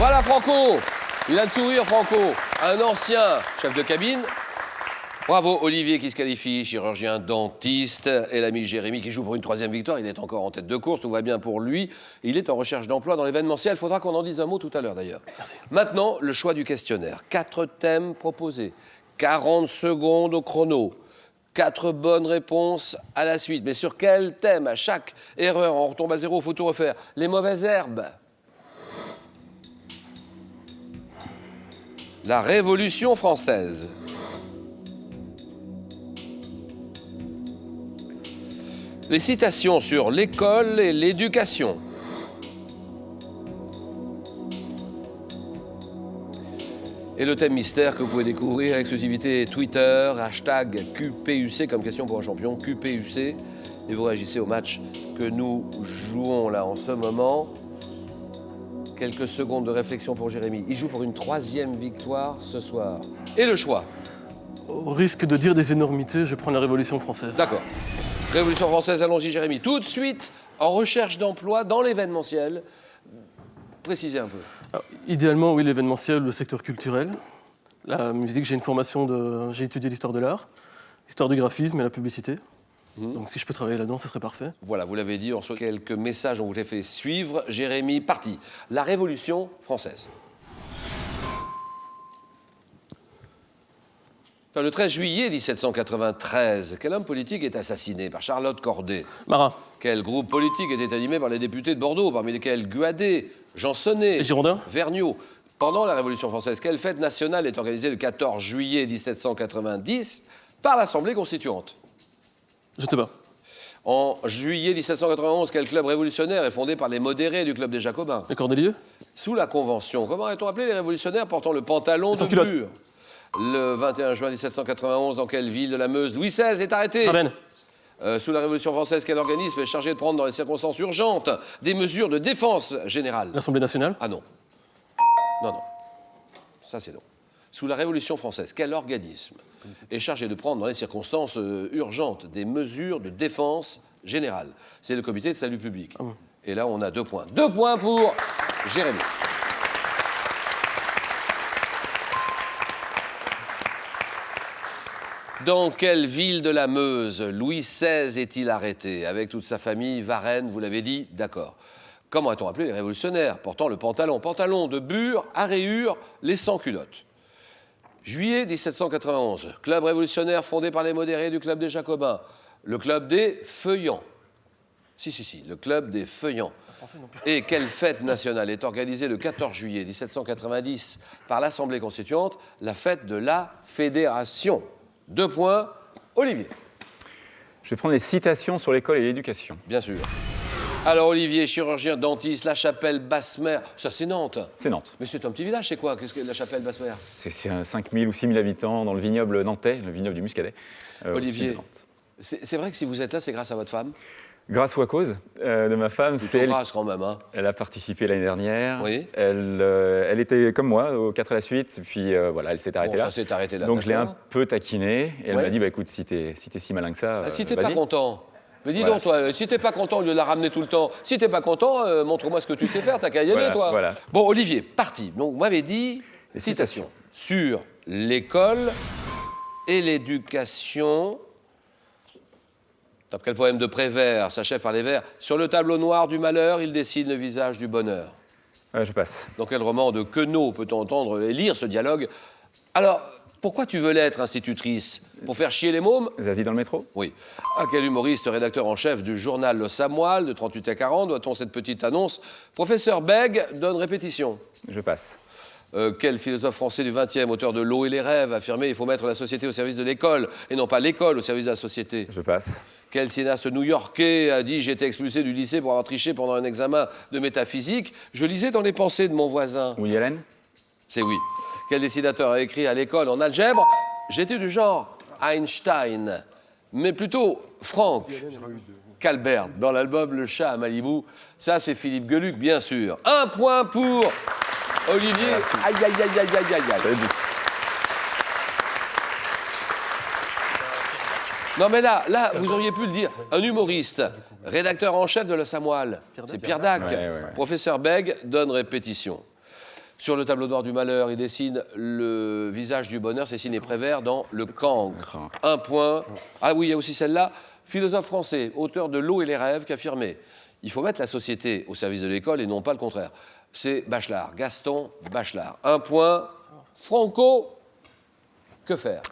Voilà Franco. Il a le sourire, Franco. Un ancien chef de cabine. Bravo, Olivier qui se qualifie, chirurgien dentiste, et l'ami Jérémy qui joue pour une 3e victoire. Il est encore en tête de course, tout va bien pour lui. Il est en recherche d'emploi dans l'événementiel. Il faudra qu'on en dise un mot tout à l'heure d'ailleurs. Merci. Maintenant, le choix du questionnaire. 4 thèmes proposés, 40 secondes au chrono, 4 bonnes réponses à la suite. Mais sur quel thème? À chaque erreur, on retombe à zéro, il faut tout refaire. Les mauvaises herbes. La Révolution française. Les citations sur l'école et l'éducation. Et le thème mystère que vous pouvez découvrir, exclusivité Twitter, hashtag QPUC comme question pour un champion, QPUC. Et vous réagissez au match que nous jouons là en ce moment. Quelques secondes de réflexion pour Jérémy. Il joue pour une 3e victoire ce soir. Et le choix? Au risque de dire des énormités, je prends la Révolution française. D'accord. Révolution française, allons-y Jérémy. Tout de suite, en recherche d'emploi dans l'événementiel. Précisez un peu. Alors, idéalement, oui, l'événementiel, le secteur culturel. La musique, j'ai une formation j'ai étudié l'histoire de l'art, l'histoire du graphisme et la publicité. Donc si je peux travailler là-dedans, ce serait parfait. Voilà, vous l'avez dit, on reçoit quelques messages, on vous les fait suivre. Jérémy, parti. La Révolution française. Le 13 juillet 1793, quel homme politique est assassiné par Charlotte Corday? Marat. Quel groupe politique était animé par les députés de Bordeaux, parmi lesquels Guadet, Jeansonnet, Les Girondins. Vergniaud? Pendant la Révolution française, quelle fête nationale est organisée le 14 juillet 1790 par l'Assemblée constituante? Je sais pas. En juillet 1791, quel club révolutionnaire est fondé par les modérés du club des Jacobins? Les Cordeliers. Sous la Convention, comment a-t-on appelé les révolutionnaires portant le pantalon de sans-culottes. bure? Le 21 juin 1791, dans quelle ville de la Meuse Louis XVI est arrêté? Ravenne. Sous la Révolution française, quel organisme est chargé de prendre dans les circonstances urgentes des mesures de défense générale? L'Assemblée nationale. Ah non. Non, non. Ça, c'est non. Sous la Révolution française, quel organisme est chargé de prendre dans les circonstances urgentes des mesures de défense générale? C'est le Comité de salut public. Et là, on a 2 points. 2 points pour Jérémy. Dans quelle ville de la Meuse Louis XVI est-il arrêté? Avec toute sa famille, Varennes, vous l'avez dit, d'accord. Comment a-t-on appelé les révolutionnaires portant le pantalon? Pantalon de bure, à rayures, les sans-culottes. Juillet 1791, club révolutionnaire fondé par les modérés du club des Jacobins, le club des Feuillants. Si, le club des Feuillants. Et quelle fête nationale est organisée le 14 juillet 1790 par l'Assemblée constituante? La fête de la Fédération. 2 points, Olivier. Je vais prendre les citations sur l'école et l'éducation. Bien sûr. Alors Olivier, chirurgien dentiste, La Chapelle, Basse-Mer, ça c'est Nantes. C'est Nantes. Mais c'est un petit village, c'est quoi? Qu'est-ce que La Chapelle, Basse-Mer? C'est 5 000 ou 6 000 habitants dans le vignoble nantais, le vignoble du Muscadet. Olivier, au sud de Nantes. c'est vrai que si vous êtes là, c'est grâce à votre femme? Grâce ou à cause de ma femme, Tu c'est elle. t'embrasses quand même, hein? Elle a participé l'année dernière. Oui. Elle était comme moi, aux 4 à la suite. Puis voilà, elle s'est arrêtée Bon, là. ça s'est arrêté là. Donc je l'ai un d'accord. peu taquinée. Et elle Ouais. m'a dit, bah, écoute, si t'es si malin que ça, Si t'es pas vas-y. content, mais dis Voilà. donc toi, si t'es pas content, au lieu de la ramener tout le temps, si t'es pas content, montre-moi ce que tu sais faire, t'as qu'à y aller, Voilà, toi. voilà. Bon, Olivier, parti. Donc, vous m'avez dit Les citation sur l'école et l'éducation. D'après le poème de Prévert, s'achève par les vers. Sur le tableau noir du malheur, il dessine le visage du bonheur. Je passe. Dans quel roman de Queneau peut-on entendre et lire ce dialogue? Alors, pourquoi tu veux l'être institutrice? Pour faire chier les mômes? Zazie dans le métro. Oui. À quel humoriste, rédacteur en chef du journal Le Samoil de 38 à 40, doit-on cette petite annonce? Professeur Bègue donne répétition. Je passe. Quel philosophe français du XXe, auteur de L'eau et les rêves, affirmé il faut mettre la société au service de l'école et non pas l'école au service de la société? Je passe. Quel cinéaste new-yorkais a dit « J'ai été expulsé du lycée pour avoir triché pendant un examen de métaphysique. Je lisais dans les pensées de mon voisin. » Woody Allen. C'est oui. Quel dessinateur a écrit à l'école en algèbre? J'étais du genre Einstein, mais plutôt Franck Calbert, dans l'album Le Chat à Malibu. Ça, c'est Philippe Geluc, bien sûr. 1 point pour Olivier. Aïe, aïe, aïe, aïe, aïe, aïe, aïe. Non, mais là, vous auriez pu le dire. Un humoriste, rédacteur en chef de Le Samoil, c'est Pierre Dac. Ouais. Professeur Bègue donne répétition. Sur le tableau noir du malheur, il dessine le visage du bonheur, c'est signé Prévert dans Le Cancre. 1 point. Ah oui, il y a aussi celle-là. Philosophe français, auteur de L'eau et les rêves, qui affirmait « Il faut mettre la société au service de l'école et non pas le contraire ». C'est Bachelard, Gaston Bachelard. 1 point. Franco, que faire?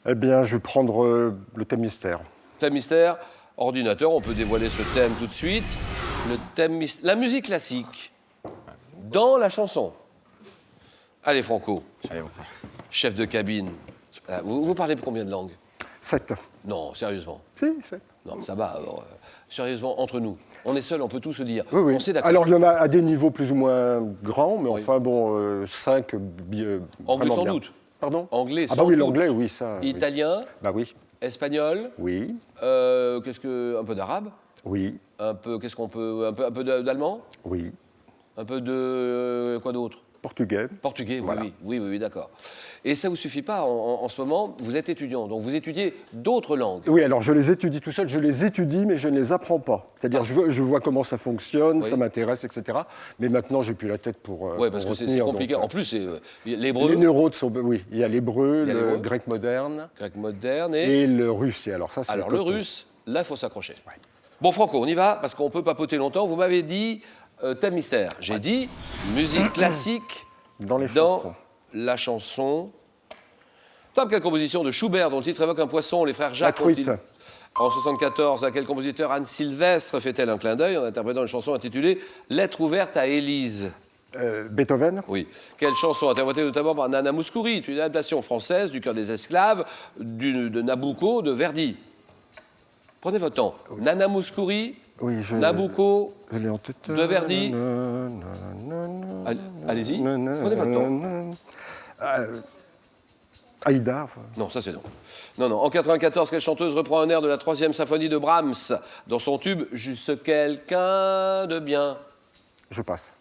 Eh bien, je vais prendre le thème mystère. Thème mystère, ordinateur, on peut dévoiler ce thème tout de suite. Le thème la musique classique dans la chanson. Allez, Franco, Allez, bon, ça. chef de cabine. Vous parlez combien de langues? 7. Non, sérieusement. Si, 7. Non, ça va. Alors, sérieusement, entre nous, on est seuls, on peut tout se dire. Oui, oui. On sait d'accord. Alors, il y en a à des niveaux plus ou moins grands, mais Oui. enfin, bon, 5. Anglais sans doute. Pardon? Anglais Ah sans bah oui, doute. l'anglais, oui, ça. oui. Italien, Bah oui, espagnol, oui, qu'est-ce que un peu d'arabe, oui, un peu qu'est-ce qu'on peut un peu d'allemand, oui. un peu de quoi d'autre? Portugais. Portugais, oui, Voilà. oui, d'accord. Et ça ne vous suffit pas en ce moment, vous êtes étudiant, donc vous étudiez d'autres langues. Oui, alors je les étudie tout seul, je les étudie, mais je ne les apprends pas. C'est-à-dire, je vois comment ça fonctionne, Oui. ça m'intéresse, etc. Mais maintenant, j'ai plus la tête pour. Oui, parce pour que c'est retenir, compliqué. donc, En plus, c'est l'hébreu, les neurones sont. Oui, il y a l'hébreu, Il y a le l'hébreu. grec moderne grec moderne et... et le russe. Et alors, ça, c'est. Alors le russe, là, il faut s'accrocher. Bon, Franco, on y va, parce qu'on peut papoter longtemps. Vous m'avez dit thème mystère. J'ai dit musique classique Dans les chansons. la chanson. Top, quelle composition de Schubert, dont le titre évoque un poisson, les frères Jacques. truite. ont-ils- En 74, à quel compositeur Anne Sylvestre fait-elle un clin d'œil en interprétant une chanson intitulée Lettre ouverte à Élise? Beethoven. Oui. Quelle chanson interprétée notamment par Nana Mouskouri, une adaptation française du Cœur des esclaves de Nabucco de Verdi. Prenez votre temps. Nana Mouskouri, Oui, je. Nabucco. Je l'ai en tête. de Verdi. Allez-y. Prenez votre temps. Aïda. Enfin, Non, ça c'est non. Non, non. En 94, quelle chanteuse reprend un air de la 3e symphonie de Brahms dans son tube Juste quelqu'un de bien? je passe.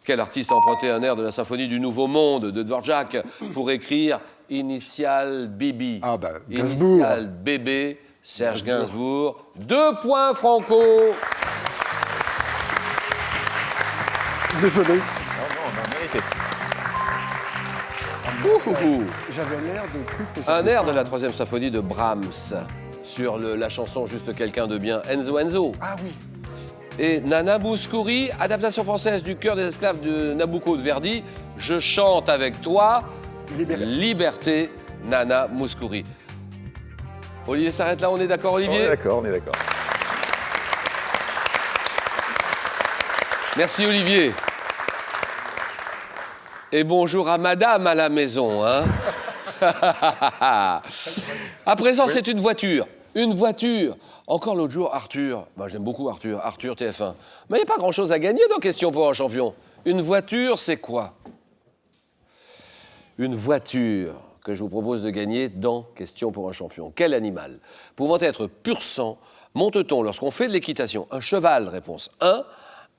Quel artiste a emprunté un air de la symphonie du Nouveau Monde de Dvorak pour écrire Initial Bibi? Ah, bah, Gainsbourg. Initial bébé, Serge Gainsbourg. 2 points, Franco. Désolé. Ouhouhou. J'avais l'air de truc que Un j'avais air pas. de la 3e symphonie de Brahms sur la chanson Juste quelqu'un de bien, Enzo Enzo. Ah oui. Et Nana Mouskouri, adaptation française du Cœur des esclaves de Nabucco de Verdi. Je chante avec toi, Liberté. Liberté, Nana Mouskouri. Olivier s'arrête là, on est d'accord, On Olivier? est d'accord, on est d'accord. Merci, Olivier. Et bonjour à madame à la maison, hein. À présent, c'est une voiture. Une voiture. Encore l'autre jour, Arthur. Moi, j'aime beaucoup Arthur. Arthur, TF1. Mais il n'y a pas grand-chose à gagner dans Question pour un champion. Une voiture, c'est quoi? Une voiture que je vous propose de gagner dans Question pour un champion. Quel animal, pouvant être pur sang, monte-t-on lorsqu'on fait de l'équitation? Un cheval, réponse 1.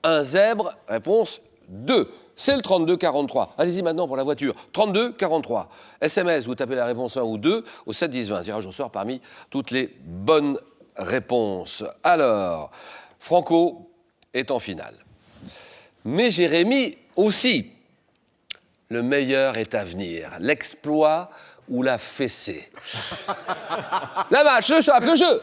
Un zèbre, réponse 2. C'est le 32-43. Allez-y maintenant pour la voiture. 32-43. SMS, vous tapez la réponse 1 ou 2 au 7-10-20. Tirage au sort parmi toutes les bonnes réponses. Alors, Franco est en finale. Mais Jérémy aussi. Le meilleur est à venir. L'exploit ou la fessée. La match, le choc, le jeu.